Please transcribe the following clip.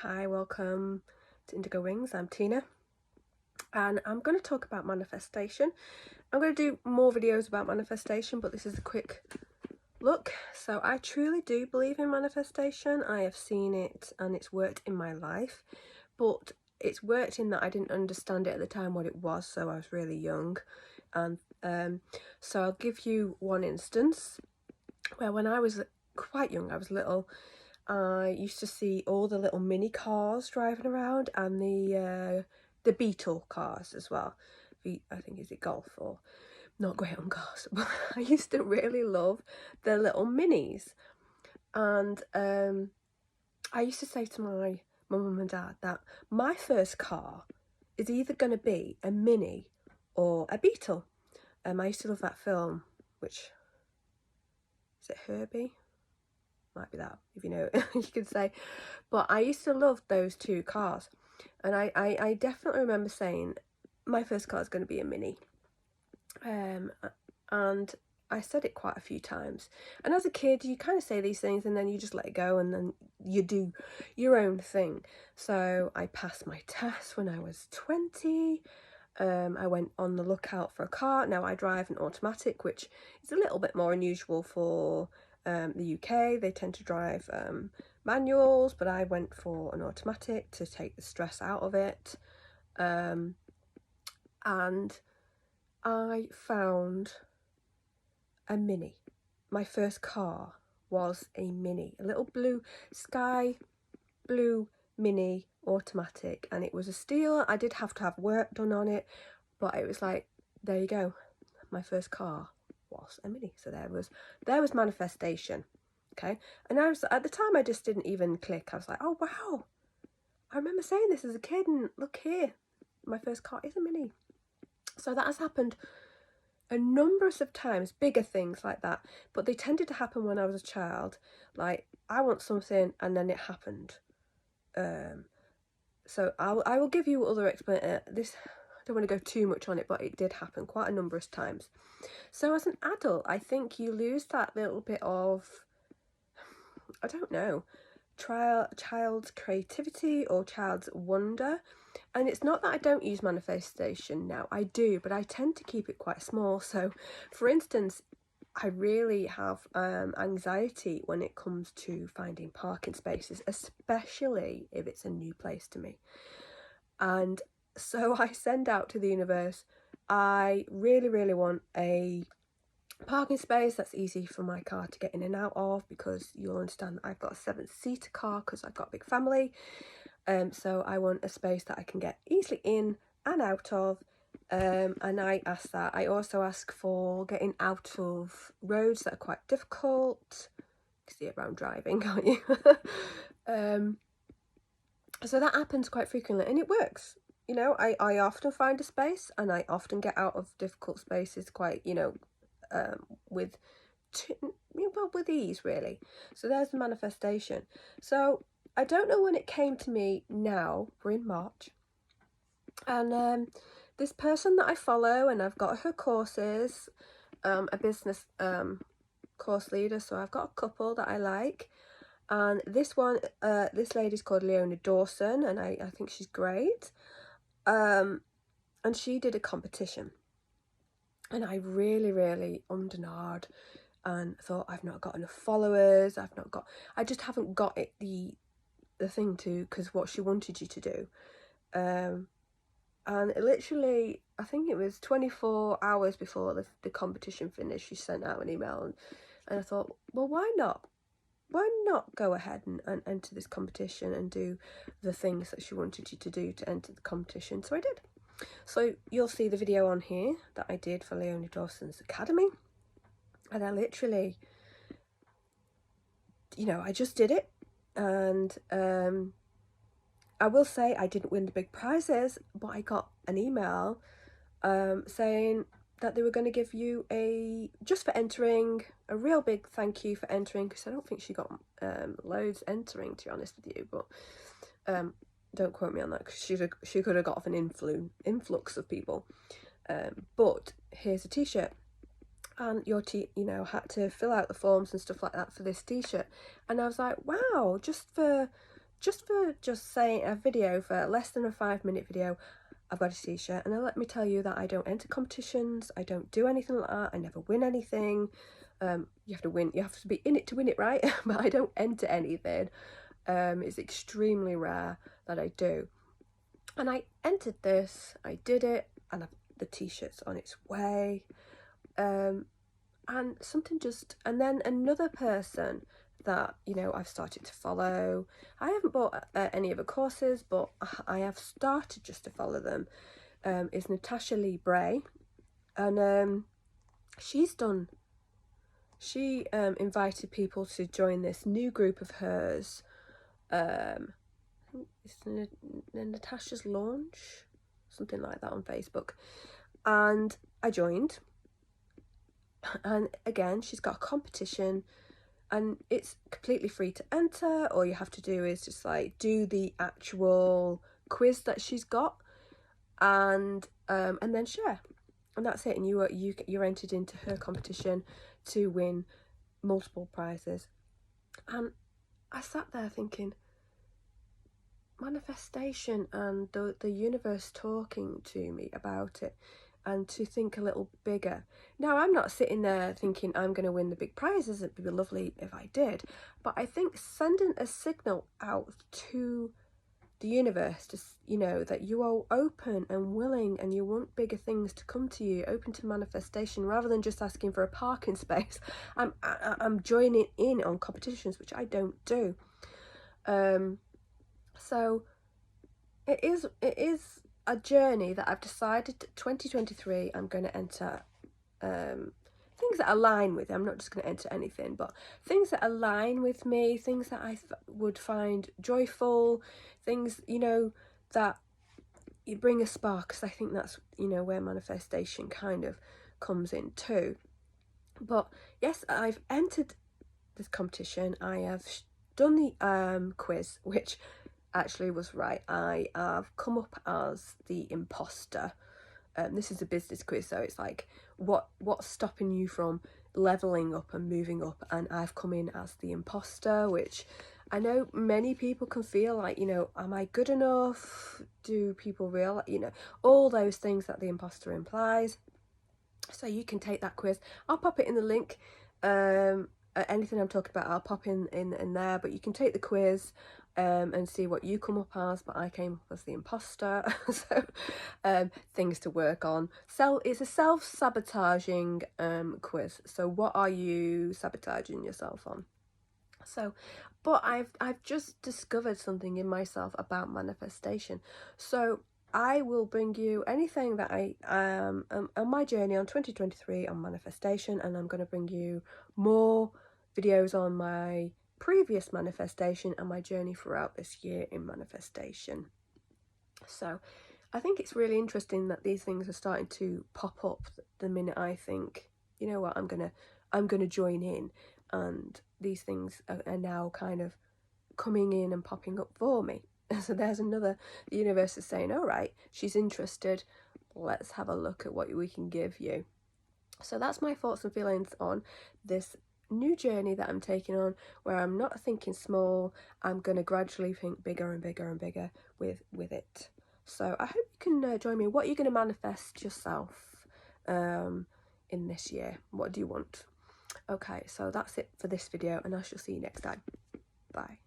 Hi, welcome to Indigo Wings. I'm Tina and I'm going to talk about manifestation. I'm going to do more videos about manifestation, but this is a quick look. So I truly do believe in manifestation. I have seen it and it's worked in my life, but it's worked in that I didn't understand it at the time what it was, so I was really young. And so I'll give you one instance where when I was quite young, I was little, I used to see all the little mini cars driving around and the Beetle cars as well. I think is it Golf or not great on cars, but I used to really love the little minis. And I used to say to my mum and dad that my first car is either going to be a mini or a Beetle. I used to love that film, which is it Herbie? Might be that, if you know it, you could say. But I used to love those two cars, and I definitely remember saying my first car is going to be a mini, and I said it quite a few times. And as a kid you kind of say these things and then you just let it go and then you do your own thing. So I passed my test when I was 20. I went on the lookout for a car. Now I drive an automatic, which is a little bit more unusual for the UK. They tend to drive manuals, but I went for an automatic to take the stress out of it. And I found a mini. My first car was a mini, a little blue sky blue mini automatic, and it was a steal. I did have to have work done on it, but it was like, there you go, my first car was a mini. So there was manifestation. Okay, and I was at the time I just didn't even click. I was like, oh wow, I remember saying this as a kid, and look here, my first car is a mini. So that has happened a number of times, bigger things like that, but they tended to happen when I was a child. Like I want something and then it happened. So I will give you other this. I don't want to go too much on it, but it did happen quite a number of times. So as an adult, I think you lose that little bit of, I don't know, child's creativity or child's wonder. And it's not that I don't use manifestation now, I do, but I tend to keep it quite small. So for instance, I really have anxiety when it comes to finding parking spaces, especially if it's a new place to me. And so I send out to the universe, I really want a parking space that's easy for my car to get in and out of, because you'll understand that I've got a 7-seater car because I've got a big family. So I want a space that I can get easily in and out of. And I ask that. I also ask for getting out of roads that are quite difficult, because you're around driving, aren't you? So that happens quite frequently and it works. You know, I often find a space and I often get out of difficult spaces quite, with ease, really. So there's the manifestation. So I don't know when it came to me now. We're in March. And this person that I follow, and I've got her courses, a business course leader, so I've got a couple that I like. And this lady's called Leonie Dawson, and I think she's great. And she did a competition. And I really ummed and ahed and thought, I've not got enough followers, I just haven't got it, the thing to, because what she wanted you to do. And it literally, I think it was 24 hours before the competition finished, she sent out an email, and I thought, well, why not? Why not go ahead and enter this competition and do the things that she wanted you to do to enter the competition? So I did. So you'll see the video on here that I did for Leonie Dawson's Academy. And I literally, I just did it. And I will say I didn't win the big prizes, but I got an email saying that they were going to give you just for entering, a real big thank you for entering, because I don't think she got loads entering, to be honest with you, but don't quote me on that, because she could have got off an influx of people. But here's a t-shirt, and your had to fill out the forms and stuff like that for this t-shirt. And I was like, wow, just for just saying a video for less than a 5-minute video, I've got a t-shirt. And then let me tell you that I don't enter competitions, I don't do anything like that, I never win anything. You have to win, you have to be in it to win it, right? But I don't enter anything. It's extremely rare that I do. And I entered this, I did it, and the t-shirt's on its way. And something just, and then another person that, you know, I've started to follow. I haven't bought any of her courses, but I have started just to follow them, is Natasha Leigh Bray. And she invited people to join this new group of hers. It's Natasha's Launch, something like that, on Facebook. And I joined. And again, she's got a competition, and it's completely free to enter. All you have to do is just like do the actual quiz that she's got, and then share, and that's it. And you're entered into her competition to win multiple prizes. And I sat there thinking, manifestation and the universe talking to me about it, and to think a little bigger. Now, I'm not sitting there thinking I'm going to win the big prizes. It'd be lovely if I did. But I think sending a signal out to the universe, to, you know, that you are open and willing and you want bigger things to come to you, open to manifestation, rather than just asking for a parking space. I'm joining in on competitions, which I don't do. So it is a journey that I've decided 2023 I'm going to enter things that align with it. I'm not just going to enter anything, but things that align with me, things that I would find joyful, things, you know, that you bring a spark, because I think that's, you know, where manifestation kind of comes in too. But yes, I've entered this competition. I have done the quiz, which actually was right. I have come up as the imposter. This is a business quiz, so it's like what's stopping you from leveling up and moving up, and I've come in as the imposter, which I know many people can feel like, you know, am I good enough? Do people realize, you know, all those things that the imposter implies. So you can take that quiz. I'll pop it in the link. Anything I'm talking about, I'll pop in there, but you can take the quiz and see what you come up as. But I came up as the imposter. So things to work on. So it's a self-sabotaging quiz. So what are you sabotaging yourself on? So, but I've just discovered something in myself about manifestation. So I will bring you anything that I on my journey on 2023 on manifestation, and I'm going to bring you more videos on my previous manifestation and my journey throughout this year in manifestation. So I think it's really interesting that these things are starting to pop up the minute I think, you know what, I'm gonna join in, and these things are now kind of coming in and popping up for me. So there's another, the universe is saying, all right, she's interested, let's have a look at what we can give you. So that's my thoughts and feelings on this new journey that I'm taking on, where I'm not thinking small, I'm going to gradually think bigger and bigger and bigger with it. So I hope you can join me. What are you going to manifest yourself in this year? What do you want? Okay, so that's it for this video, and I shall see you next time. Bye.